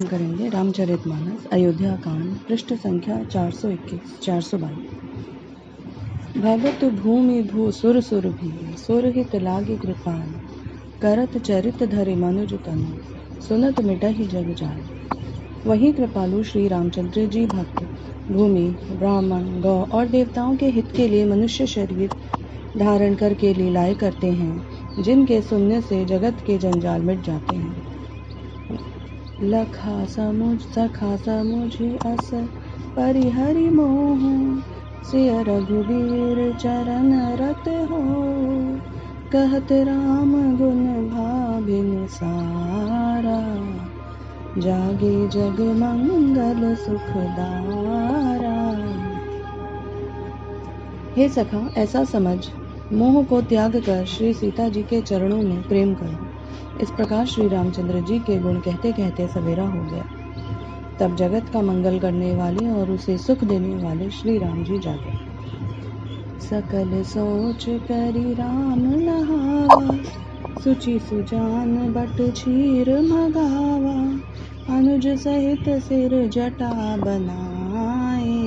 करेंगे रामचरितमानस अयोध्या कांड पृष्ठ संख्या 421 422। भगत भूमि भू सुर सुर भी सुरहित लागे कृपान करत चरित धरे मनुज तनु सुनत मिटहि जग जान। वही कृपालु श्री रामचंद्र जी भक्त भूमि ब्राह्मण गौ और देवताओं के हित के लिए मनुष्य शरीर धारण करके लीलाएं करते हैं, जिनके सुनने से जगत के जंजाल मिट जाते हैं। लखा समुझ अस परिहरि मोह सिय रघुबीर चरण रत हो कहत राम गुण भाभिन सारा जागे जग मंगल सुखदारा। हे सखा, ऐसा समझ मोह को त्याग कर श्री सीता जी के चरणों में प्रेम करो। इस प्रकार श्री रामचंद्र जी के गुण कहते कहते सवेरा हो गया। तब जगत का मंगल करने वाले और उसे सुख देने वाले श्री राम जी जागे। सकल सोच करी राम नहावा सुचि सुजान बट क्षीर मगावा अनुज सहित सिर जटा बनाए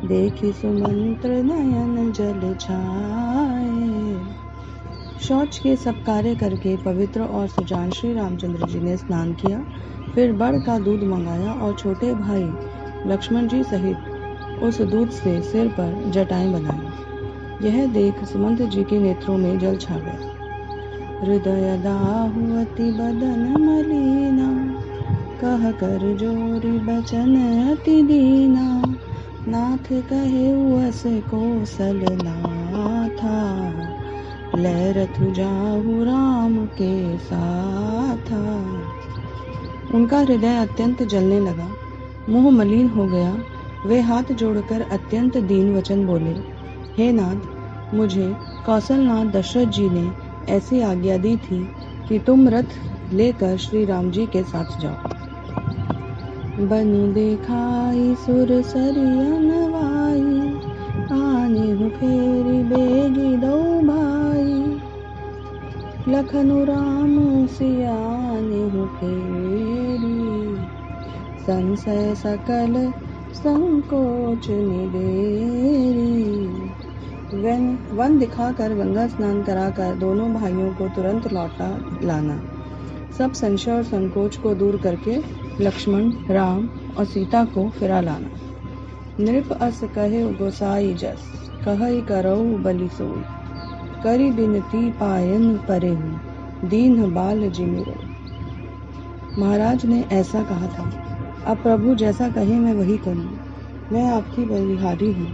देखी सुमंत्र नयन जल छाए। शौच के सब कार्य करके पवित्र और सुजान श्री रामचंद्र जी ने स्नान किया, फिर बड़ का दूध मंगाया और छोटे भाई लक्ष्मण जी सहित उस दूध से सिर पर जटाएं बनाई। यह देख सुमंत जी के नेत्रों में जल छा गया। हृदय दाहु अति बदन मलिना कह कर जोरी बचन अति दीना नाथ कहे अस कौशल नाथा लहरथु जाहु राम के साथा। उनका हृदय अत्यंत जलने लगा, मुंह मलिन हो गया। वे हाथ जोड़कर अत्यंत दीन वचन बोले, हे नाथ, मुझे कौशलनाथ दशरथ जी ने ऐसी आज्ञा दी थी कि तुम रथ लेकर श्री राम जी के साथ जाओ। बनु देखाई सुर सरियन वाई आने फेरी बेगी दो भाई लखनु राम सियाने फेरी संशय सकल संकोच निदेरी। वन दिखाकर गंगा स्नान कराकर दोनों भाइयों को तुरंत लौटा लाना। सब संशय और संकोच को दूर करके लक्ष्मण, राम और सीता को फिरा लाना। नृप अस कहे गोसाई जस कहई करऊ बलि सोई करी बिनती पायन परेहु दीन बाल जिमिरो। महाराज ने ऐसा कहा था, अब प्रभु जैसा कहे मैं वही करूं, मैं आपकी बलिहारी हूँ।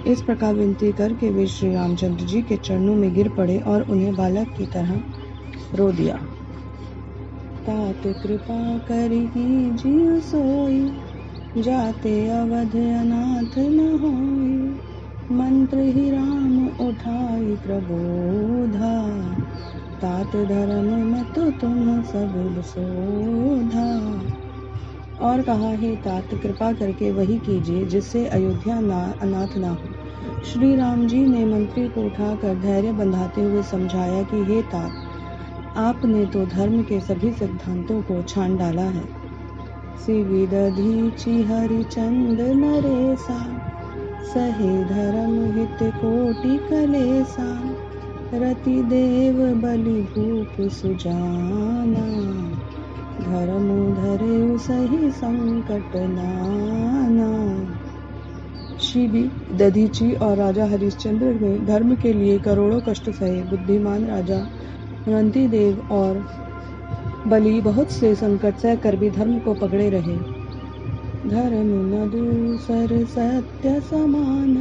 इस प्रकार विनती करके वे श्री रामचंद्र जी के चरणों में गिर पड़े और उन्हें बालक की तरह रो दिया। तात कृपा करी जीव सोई जाते अवध अनाथ न होई मंत्र ही राम उठाई प्रबोधा तात धर्म मत तुम सब सोधा। और कहा, हे तात, कृपा करके वही कीजिए जिससे अयोध्या अनाथ ना हो। श्री राम जी ने मंत्री को उठाकर धैर्य बंधाते हुए समझाया कि हे तात, आपने तो धर्म के सभी सिद्धांतों को छान डाला है। सिविदधीचि हरिचंद नरेसा सहे धर्म हित कोटि कलेसा रति देव बलि भूप सुजाना धर्म धरे सही संकट नाना। शिबी, दधीची और राजा हरिश्चंद्र ने धर्म के लिए करोड़ों कष्ट सहे। बुद्धिमान राजा रंती देव और बलि बहुत से संकट सह कर भी धर्म को पकड़े रहे। धर्म न दूसर सत्य समान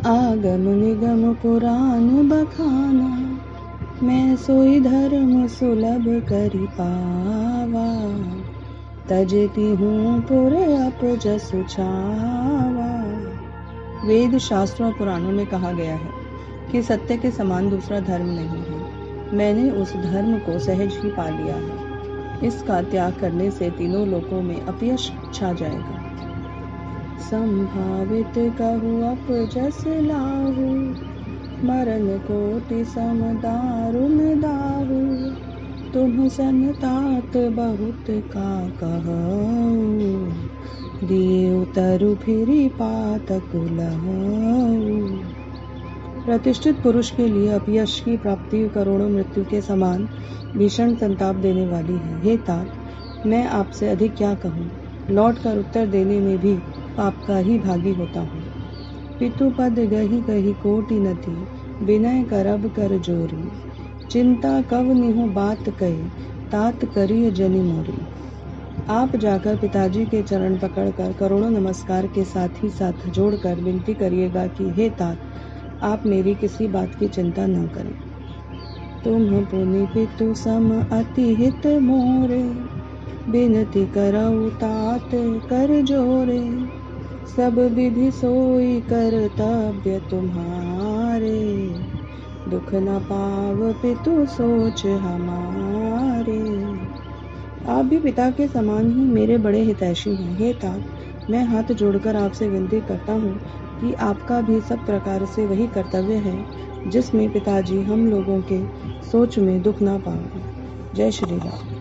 आगम निगम पुराण बखाना मैं सोई धर्म सुलभ करि पावा तजती हूँ पुर अप जसु छावा। वेद, शास्त्रों और पुराणों में कहा गया है कि सत्य के समान दूसरा धर्म नहीं है। मैंने उस धर्म को सहज ही पा लिया है। इसका त्याग करने से तीनों लोकों में अपयश छा जाएगा। संभावित कहु अप जस लाहु मरण कोटि सम दारुण दाहु, तुम सन तात बहुत का कहऊ, दिए उतरु फिरी पातक लहऊ। प्रतिष्ठित पुरुष के लिए अपयश की प्राप्ति करोड़ों मृत्यु के समान भीषण संताप देने वाली है। हे तात, मैं आपसे अधिक क्या कहूँ, लौट कर उत्तर देने में भी पाप का ही भागी होता हूँ। पितु पद गही गही कोटि नति, विनय करब कर जोरी, चिंता कव निहु बात कहे, तात करिय जनि मोरी। आप जाकर पिताजी के चरण पकड़कर करोड़ों नमस्कार के साथ ही साथ जोड़कर विनती करिएगा कि हे तात, आप मेरी किसी बात की चिंता न करें। तुम पुनि पितु सम अति हित मोरे, बिनती करऊ तात कर जोरे, सब विधि सोई कर्तव्य तुम्हारे, दुख न पाव पितु सोच हमारे। आप भी पिता के समान ही मेरे बड़े हितैषी हैं। हे तात, मैं हाथ जोड़कर आपसे विनती करता हूँ कि आपका भी सब प्रकार से वही कर्तव्य है जिसमें पिताजी हम लोगों के सोच में दुख ना पाएं। जय श्री राम।